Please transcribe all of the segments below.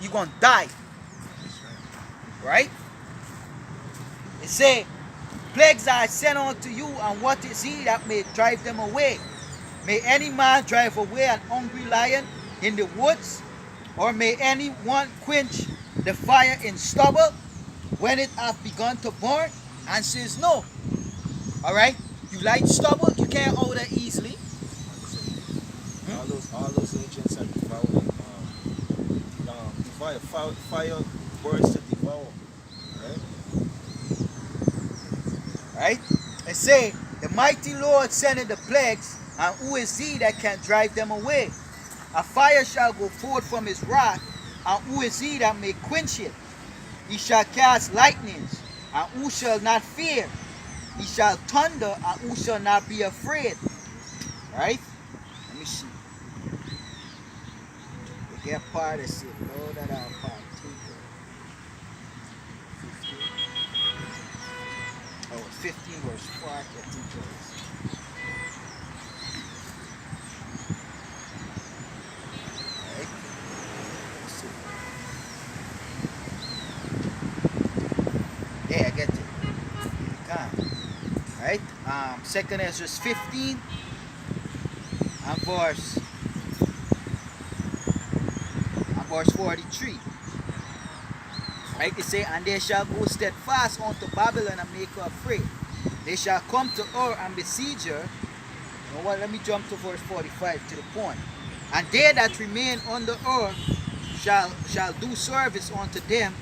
you're going to die. Right? It say, plagues are sent unto you, and what is he that may drive them away? May any man drive away an hungry lion in the woods? Or may any one quench the fire in stubble when it hath begun to burn? Answer is no. Alright? You light stubble, you can't hold it easily. All those agents are devouring. Fire burns to devour. Right? Right? It say, the mighty Lord sendeth the plagues, and who is he that can drive them away? A fire shall go forth from his wrath, and who is he that may quench it? He shall cast lightnings, and who shall not fear? He shall thunder, and who shall not be afraid? Right? Let me see. We get part of it. Lord, that our part. 15 verse 4, I think it is. Right. Let's see. Yeah, I get it. You can. Right? Second Ezra 15 and verse 43. Right, it say, and they shall go steadfast unto Babylon and make her afraid. They shall come to her and besiege her. You know what? Let me jump to verse 45 to the point. And they that remain under her shall do service unto them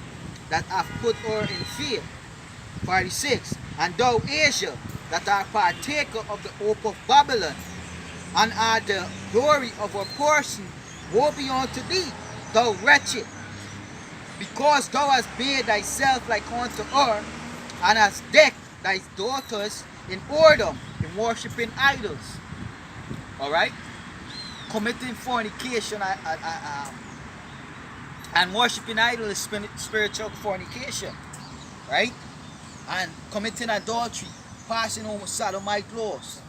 that have put her in fear. 46. And thou, Asia, that art partaker of the hope of Babylon, and are the glory of her portion, woe be unto thee, thou wretched, because thou hast made thyself like unto her, and hast decked thy daughters in whoredom, in worshipping idols. Alright? Committing fornication and worshipping idols is spiritual fornication. Right? And committing adultery, passing over sodomite laws,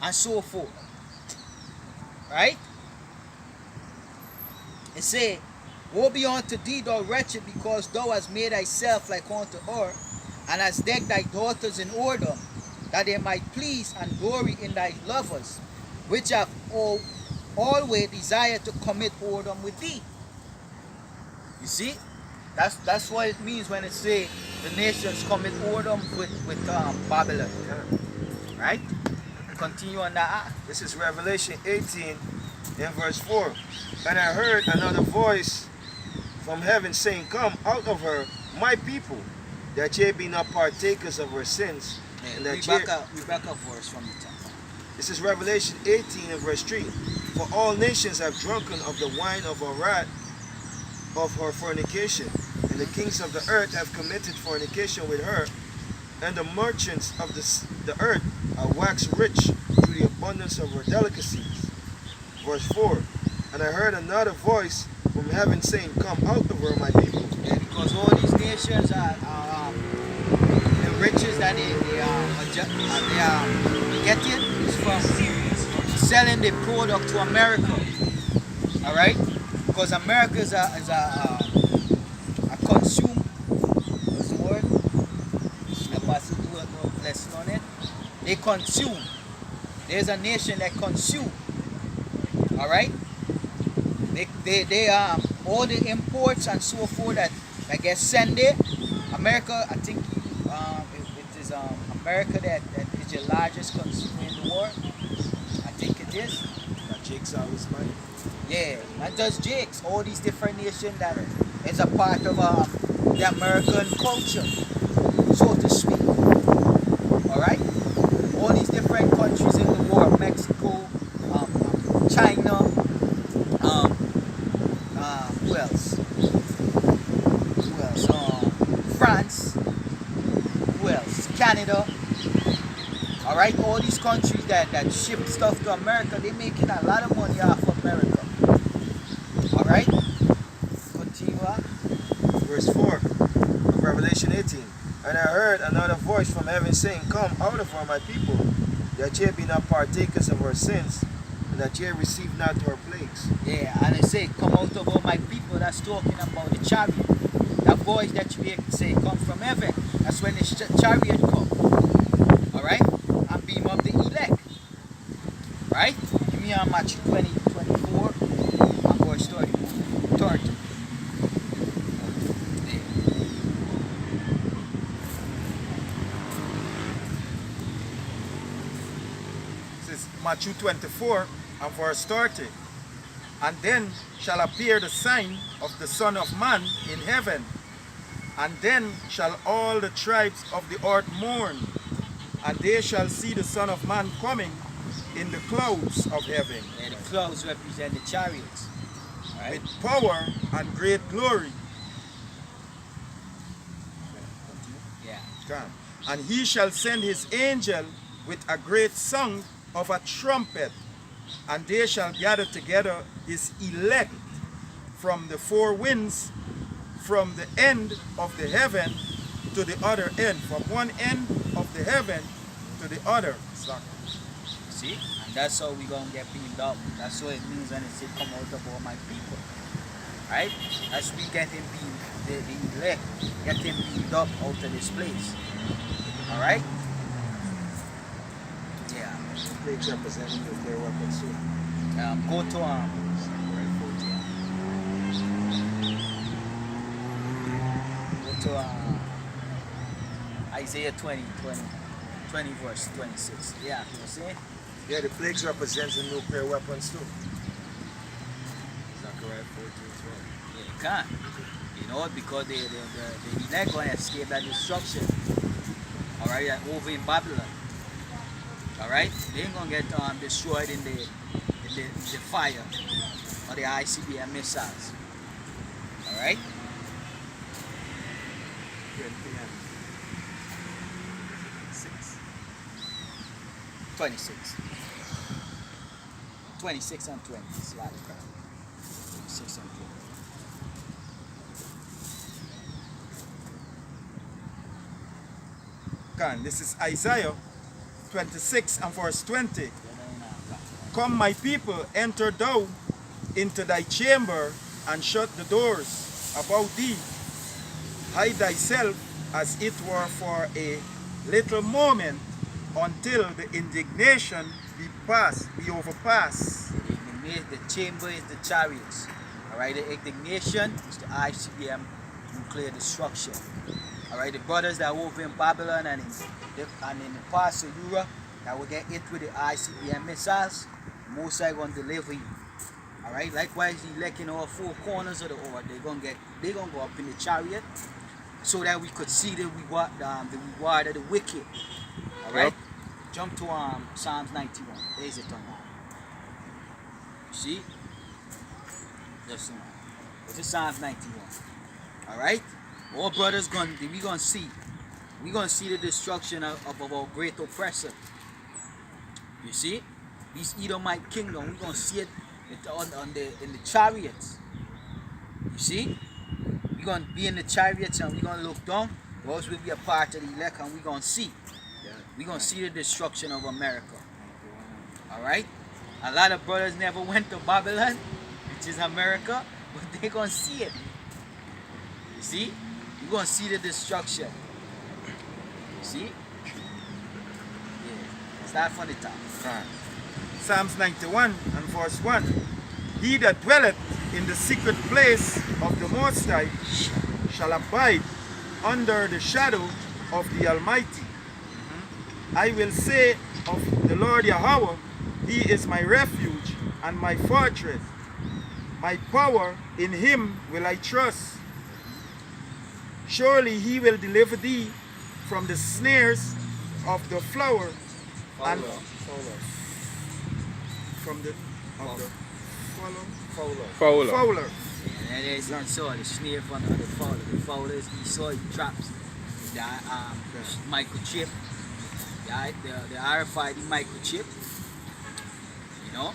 and so forth. Right? It say, woe be unto thee, thou wretched, because thou hast made thyself like unto her, and hast decked thy daughters in whoredom, that they might please and glory in thy lovers, which have always desired to commit whoredom with thee. You see? That's what it means when it say the nations commit whoredom with Babylon. Right? Continue on that. This is Revelation 18 in verse 4. And I heard another voice from heaven saying, come out of her, my people, that ye be not partakers of her sins. Yeah, and that we back a verse from the top. This is Revelation 18 and verse 3. For all nations have drunken of the wine of her wrath, of her fornication, and the kings of the earth have committed fornication with her, and the merchants of the earth are waxed rich through the abundance of her delicacies. Verse 4. And I heard another voice from heaven saying, come out of her, my people. Yeah, because all these nations are the riches that they getting is from selling the product to America. Alright? Because America is a consume, what's the word? I pass it to a lesson on it. They consume. There's a nation that consume. Alright? They all the imports and so forth that get sent there. America, I think it is America that is the largest consumer in the world. I think it is. That Jake's always money. Yeah, not just Jake's, all these different nations that is a part of the American culture, so to speak. Alright? All these different countries in the world, Mexico, China, who else? France, who else? Canada. Alright, all these countries that ship stuff to America, they're making a lot of money off of America. Alright? Continue on. Verse 4 of Revelation 18. And I heard another voice from heaven saying, come out of her, my people, that ye be not partakers of her sins, that ye receive not our plagues. Yeah, and it say, come out of all my people. That's talking about the chariot. That voice that you hear say come from heaven. That's when the chariot come. Alright? And beam up the elect. Right? Give me on Matthew 20:24 and verse 30. This is Matthew 24 and verse 30. And then shall appear the sign of the Son of Man in heaven. And then shall all the tribes of the earth mourn. And they shall see the Son of Man coming in the clouds of heaven. Yeah, the clouds represent the chariots. Right? With power and great glory. Yeah. Come. And he shall send his angel with a great sound of a trumpet, and they shall gather together his elect from the four winds, from the end of the heaven to the other end, from one end of the heaven to the other. See? And that's how we're going to get beamed up. That's what it means when it says, come out of all my people. Right? As we get him beamed, the elect, get him beamed up out of this place. Alright? Yeah. Plagues representing nuclear weapons too. Go to Isaiah 20 verse 26. Yeah, you see? Yeah, the plagues represents the nuclear weapons too. Zechariah 14:12. Yeah, you can't. You know, because the elect going to escape that destruction. Alright, over in Babylon. Alright? They ain't going to get destroyed in the fire or the ICBM missiles. Alright? 26. 26 and 20. It's a lot of crap. 26 and 20. This is Isaiah 26 and verse 20. Come, my people, enter thou into thy chamber and shut the doors about thee. Hide thyself as it were for a little moment until the indignation be overpassed. The chamber is the chariots. Alright, the indignation is the ICBM nuclear destruction. Alright, the brothers that are over in Babylon and in the parts of Europe that will get hit with the ICBM missiles, most are going to deliver you. Alright, likewise the elect in all four corners of the earth, they're gonna go up in the chariot so that we could see the reward of the wicked. Alright? Yep. Jump to Psalms 91. There's it on that. See? Just one. This is Psalms 91. Alright? All brothers we gonna see. We're gonna see the destruction of our great oppressor. You see? This Edomite kingdom, we're gonna see it in the chariots. You see? We're gonna be in the chariots and we're gonna look down. Those will be a part of the elect and we're gonna see. We're gonna see the destruction of America. Alright? A lot of brothers never went to Babylon, which is America, but they're gonna see it. You see? You're gonna see the destruction. See? Yeah. Start from the top. Psalms 91 and verse 1. He that dwelleth in the secret place of the Most High shall abide under the shadow of the Almighty. I will say of the Lord Yahweh, He is my refuge and my fortress. My power, in Him will I trust. Surely He will deliver thee from the snares of the fowler and from the fowler. And there's the snare from the fowler. The fowler is Esau, he traps the microchip. The RFID microchip. You know?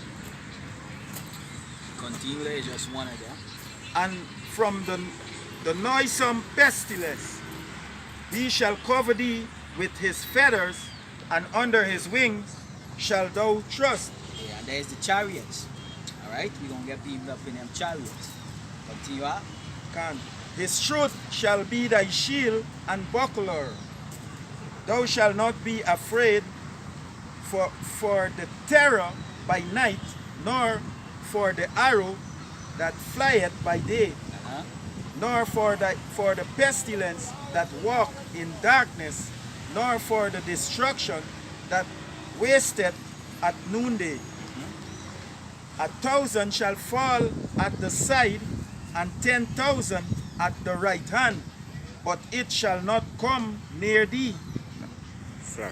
Continue, there is just one of them. And from the noisome pestilence, He shall cover thee with His feathers, and under His wings shalt thou trust. Yeah, and there's the chariots. Alright, we're gonna get beamed up in them chariots. Continue on. Can. His truth shall be thy shield and buckler. Thou shalt not be afraid for the terror by night, nor for the arrow that flieth by day, nor for the pestilence that walk in darkness, nor for the destruction that wasteth at noonday. 1,000 shall fall at the side, and 10,000 at the right hand, but it shall not come near thee.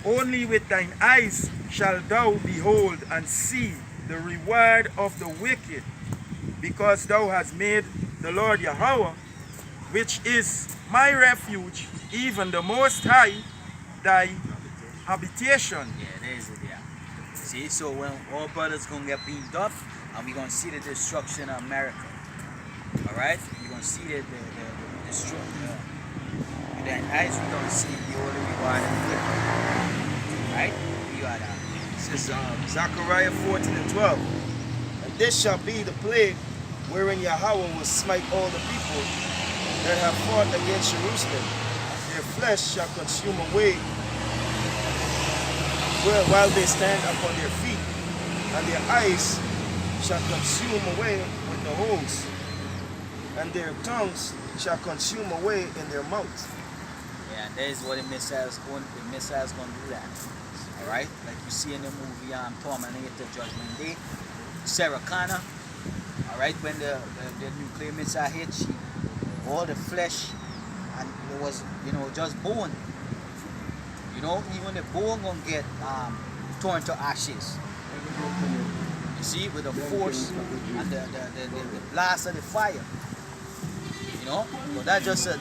Only with thine eyes shalt thou behold and see the reward of the wicked, because thou hast made the Lord Yahweh, which is my refuge, even the Most High, thy habitation. Yeah, there's it, yeah. See, so when all brothers gonna get beamed up, and we're gonna see the destruction of America. Alright? We're gonna see the destruction. With thine eyes we're gonna see the holy reward of the wicked. Right? You are that. This is Zechariah 14 and 12. And this shall be the plague wherein Yahweh will smite all the people that have fought against Jerusalem. Their flesh shall consume away while they stand upon their feet, and their eyes shall consume away with the holes, and their tongues shall consume away in their mouths. Yeah, and that is what the missile's going to do that. Alright? Like you see in the movie Terminator Judgment Day, Sarah Connor, alright, when the nuclear missile hit, all the flesh, and it was, just bone. Even the bone gonna get torn to ashes. You see, with the force and the blast of the fire. But that's just a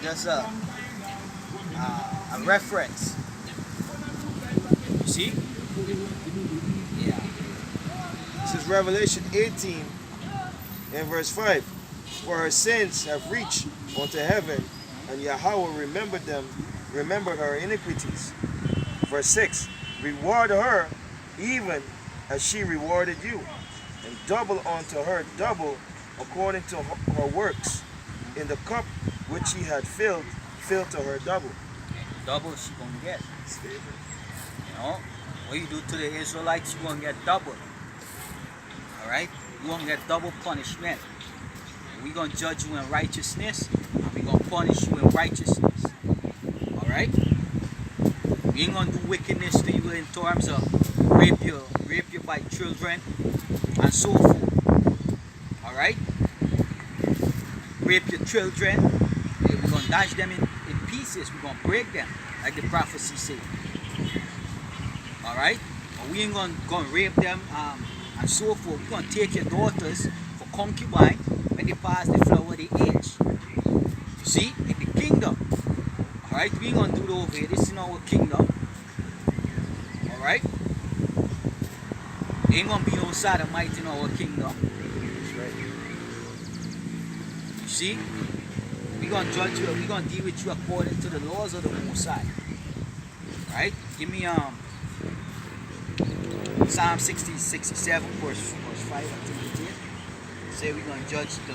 reference. You see? Yeah. This is Revelation 18 and verse 5. For her sins have reached unto heaven, and Yahweh remembered her iniquities. Verse 6. Reward her even as she rewarded you, and double unto her double according to her works. In the cup which she had filled to her double. Double she gonna get. What you do to the Israelites, you gonna get double. Alright? You gonna get double punishment. We gonna judge you in righteousness, and we gonna punish you in righteousness. Alright? We ain't gonna do wickedness to you in terms of rape you by children and so forth. Alright? Rape your children. We're gonna dash them in pieces. We're gonna break them, like the prophecy said. Alright? But we ain't gonna rape them and so forth. We're gonna take your daughters for concubine when they pass the flower of the age. You see? In the kingdom. Alright? We ain't gonna do it over here. This is in our kingdom. Alright? There ain't gonna be no sodomite in our kingdom. You see? We're going to judge you, we're going to deal with you according to the laws of the Most High. Right? Give me Psalm 67, verse 5, I think it is. Say we're going to judge the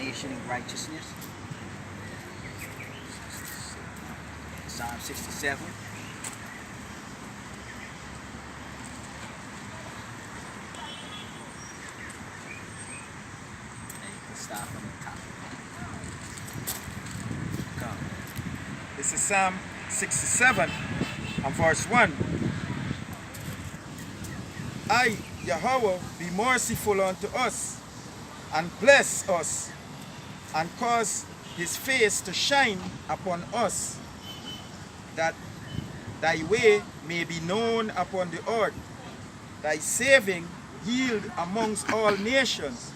nation in righteousness. Psalm 67. And you can start from the top. This is Psalm 67 and verse 1. I, Yahweh, be merciful unto us, and bless us, and cause his face to shine upon us, that thy way may be known upon the earth, thy saving yield amongst all nations.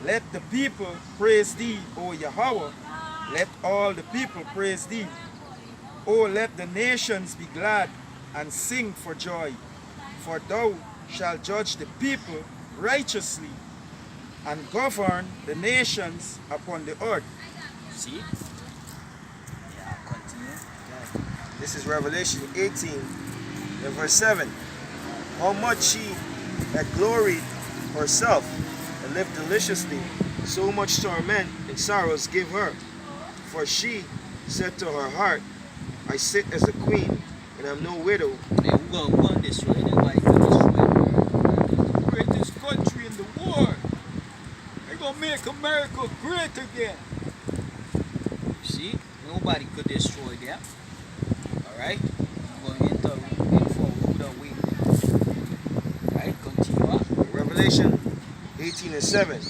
Let the people praise thee, O Yahweh. Let all the people praise thee. O let the nations be glad and sing for joy. For thou shalt judge the people righteously, and govern the nations upon the earth. See? Yeah, continue. This is Revelation 18 and verse 7. How much had gloried herself and lived deliciously, so much torment and sorrows give her. For she said to her heart, I sit as a queen, and am no widow. Hey, we're gonna destroy it. Nobody can destroy it. Greatest country in the world. They're gonna make America great again. See, nobody could destroy them. All right, we're going into for rude awakening. Right, continue on. Revelation 18 and 7.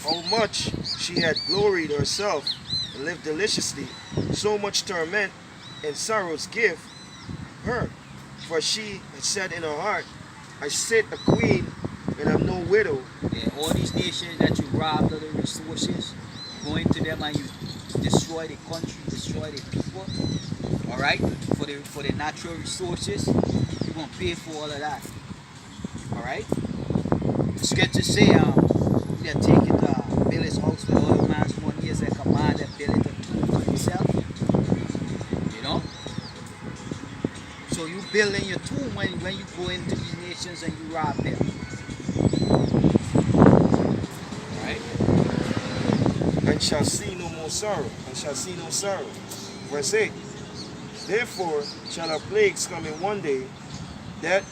How much she had gloried herself and lived deliciously, so much torment and sorrows give her. For she had said in her heart, I sit a queen and am no widow. Yeah, all these nations that you robbed of the resources, go into them and you destroy the country, destroy the people. All right, for the natural resources, you're gonna pay for all of that. All right. The scripture say, they take it, build his house with all the man's money as a command and build it a tomb for himself. You know. So you building your tomb when you go into these nations and you rob them. Right? And shall see no more sorrow, and shall see no sorrow. Verse 8. Therefore shall her plagues come in one day, death,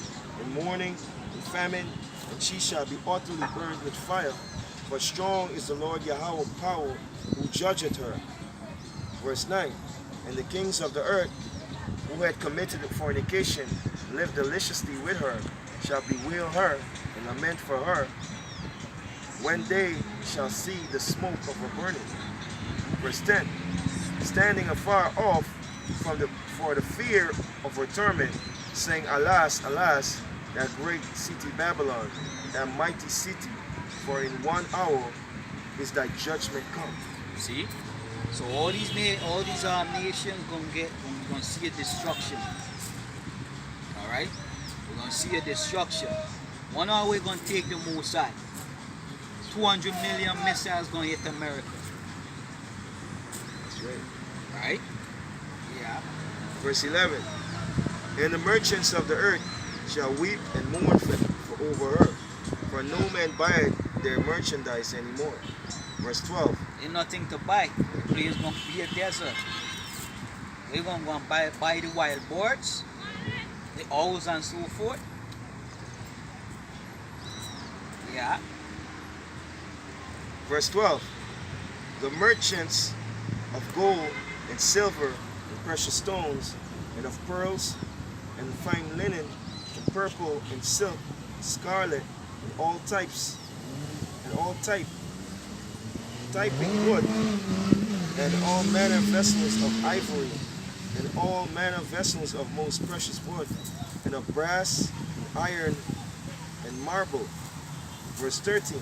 and mourning, and famine, and she shall be utterly burned with fire. For strong is the Lord Yahweh power, who judgeth her. Verse 9. And the kings of the earth, who had committed fornication, lived deliciously with her, shall bewail her, and lament for her, when they shall see the smoke of her burning. Verse 10. Standing afar off for the fear of her torment, saying, Alas, alas, that great city Babylon, that mighty city, for in 1 hour is thy judgment come. See? So all these nations gonna see a destruction. All right? We're gonna see a destruction. 1 hour we're gonna take the Mossad. 200 million missiles gonna hit America. That's right. Right? Yeah. Verse 11. And the merchants of the earth shall weep and mourn for over her, for no man buyeth their merchandise anymore. Verse 12. Ain't nothing to buy. The place gonna be a desert. We're gonna go and buy the wild boars, the owls and so forth. Yeah. Verse 12. The merchants of gold and silver and precious stones and of pearls and fine linen and purple and silk, scarlet and all types and all typing wood and all manner of vessels of ivory and all manner of vessels of most precious wood and of brass and iron and marble. Verse 13.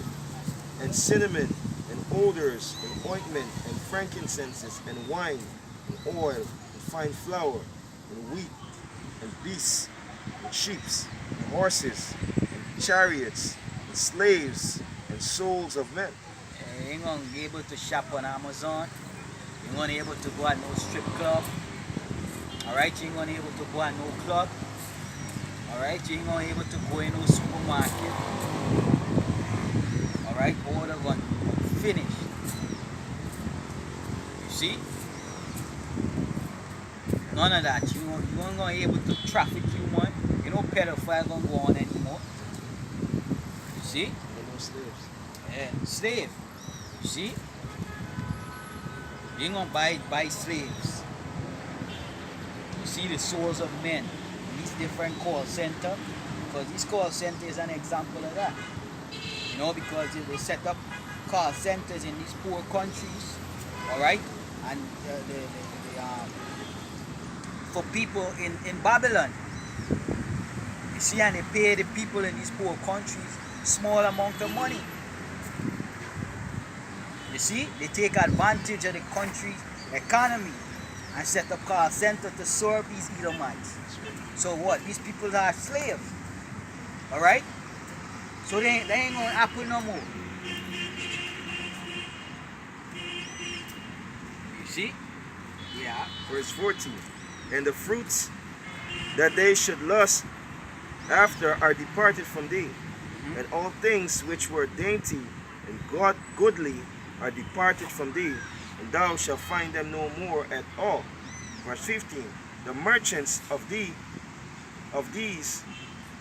And cinnamon and odors and ointment and frankincenses and wine and oil and fine flour and wheat and beasts and sheep and horses and chariots and slaves and souls of men. You ain't gonna be able to shop on Amazon. You ain't gonna be able to go at no strip club. Alright, you ain't gonna be able to go at no club. Alright, you ain't gonna be able to go in no supermarket. Alright, order gonna finish. You see? None of that. You ain't gonna be able to traffic human. You know pedophile gonna go on anymore. You see? No slaves. Yeah, slave. You see? You ain't gonna buy slaves. You see the souls of men in these different call centers. Because this call center is an example of that. You know, because they set up call centers in these poor countries, alright? And for people in Babylon. You see, and they pay the people in these poor countries small amount of money. You see, they take advantage of the country's economy and set up call center to serve these Edomites. So what? These people are slaves. Alright? So they ain't gonna happen no more. You see? Yeah. Verse 14. And the fruits that they should lust after are departed from thee, And all things which were dainty and goodly are departed from thee, and thou shalt find them no more at all. Verse 15. The merchants of these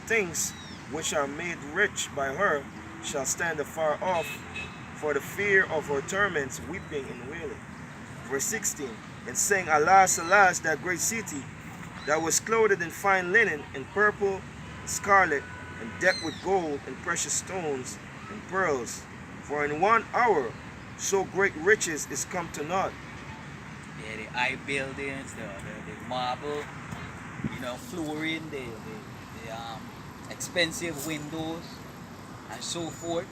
things which are made rich by her shall stand afar off for the fear of her torments, weeping and wailing. Verse 16. And saying, Alas, alas, that great city, that was clothed in fine linen, and purple, scarlet, and decked with gold, and precious stones, and pearls. For in 1 hour so great riches is come to naught. Yeah, the high buildings, the marble, flooring, the expensive windows, and so forth.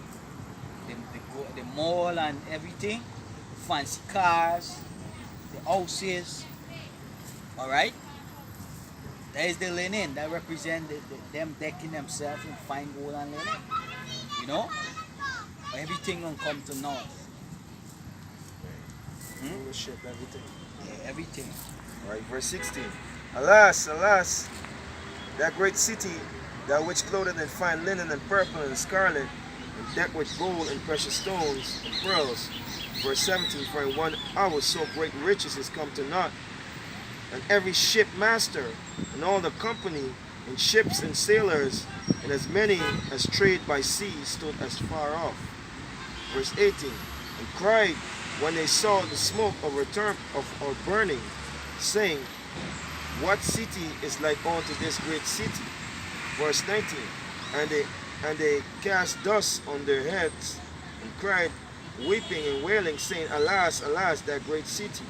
The mall and everything, fancy cars, the houses. All right. That is the linen that represent them decking themselves in fine gold and linen. Everything gonna come to naught. Worship everything. Yeah, everything. Alright, verse 16. Alas, alas, that great city, that which clothed in fine linen and purple and scarlet, and decked with gold and precious stones and pearls. Verse 17. For in 1 hour so great riches is come to naught, and every ship master, and all the company, and ships and sailors, and as many as trade by sea, stood as far off. Verse 18. And cried when they saw the smoke of her burning, saying, What city is like unto this great city? Verse 19. And they cast dust on their heads, and cried, weeping and wailing, saying, Alas, alas, that great city,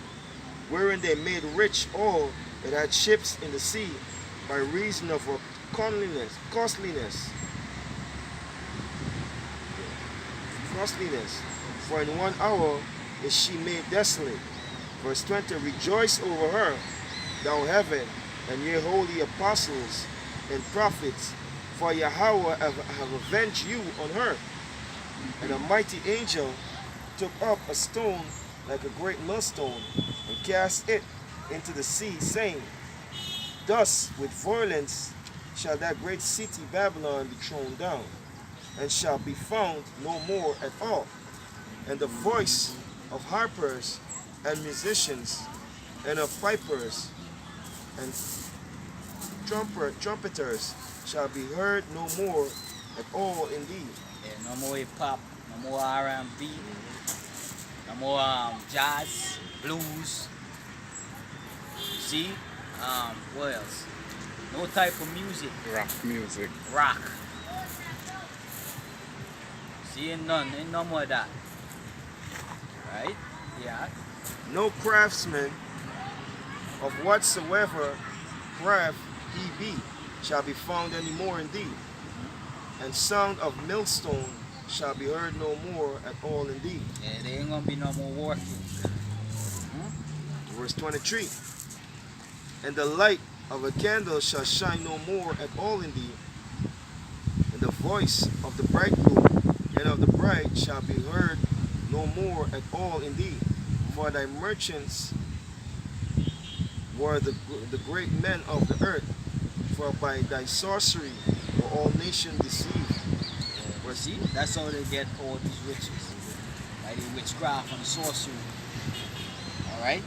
wherein they made rich all that had ships in the sea, by reason of her costliness. For in 1 hour is she made desolate. Verse 20. Rejoice over her, thou heaven, and ye holy apostles and prophets, for Yahweh have avenged you on her. And a mighty angel took up a stone like a great millstone, and cast it into the sea, saying, Thus with violence shall that great city Babylon be thrown down, and shall be found no more at all. And the voice of harpers and musicians, and of pipers and trumpeters shall be heard no more at all in thee. Yeah, no more hip hop, no more R&B, no more jazz, blues. See, what else? No type of music. Rock music. Rock. See, ain't no more of that. Right? Yeah. No craftsman of whatsoever craft he be shall be found any more in thee, and sound of millstone shall be heard no more at all in thee. Yeah, there ain't gonna be no more working. Verse 23. And the light of a candle shall shine no more at all in thee, and the voice of the bridegroom and of the bride shall be heard no more at all in thee. For thy merchants were the great men of the earth, for by thy sorcery were all nations deceived. Well, see, that's how they get all these riches. By the witchcraft and sorcery. Alright?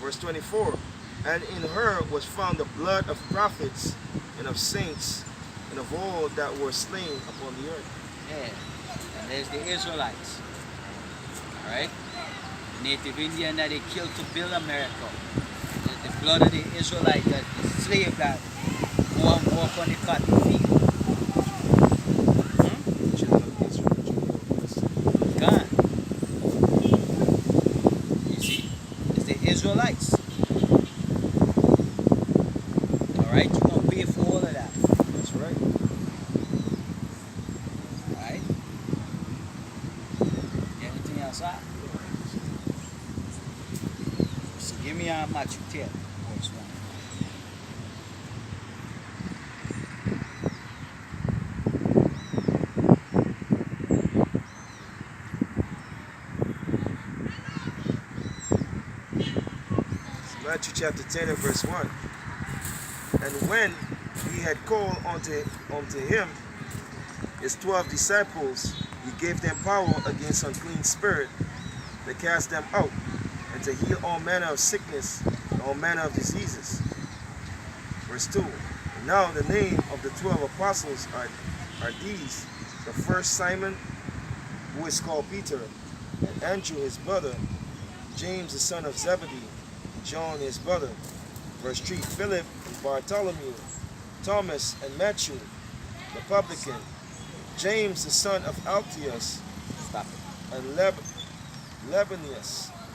Verse 24. And in her was found the blood of prophets and of saints and of all that were slain upon the earth. Yeah. And there's the Israelites. Alright? The native Indian that they killed to build America. The blood of the Israelite, the slave that go and walk on the cotton field. Children of Israel, Gone. You see? It's the Israelites. Alright? You're going to pay for all of that. That's right. Alright? Anything else? So give me Matthew 10, verse 1. Matthew chapter 10 and verse 1. And when he he had called unto him his 12 disciples, he gave them power against unclean spirit to cast them out, and to heal all manner of sickness and all manner of diseases. Verse 2. And now the name of the 12 apostles are these: the first Simon, who is called Peter, and Andrew his brother, James the son of Zebedee, John his brother. Verse 3. Philip and Bartholomew, Thomas and Matthew, the publican, James the son of Alphaeus, Stop it. and Lebanius,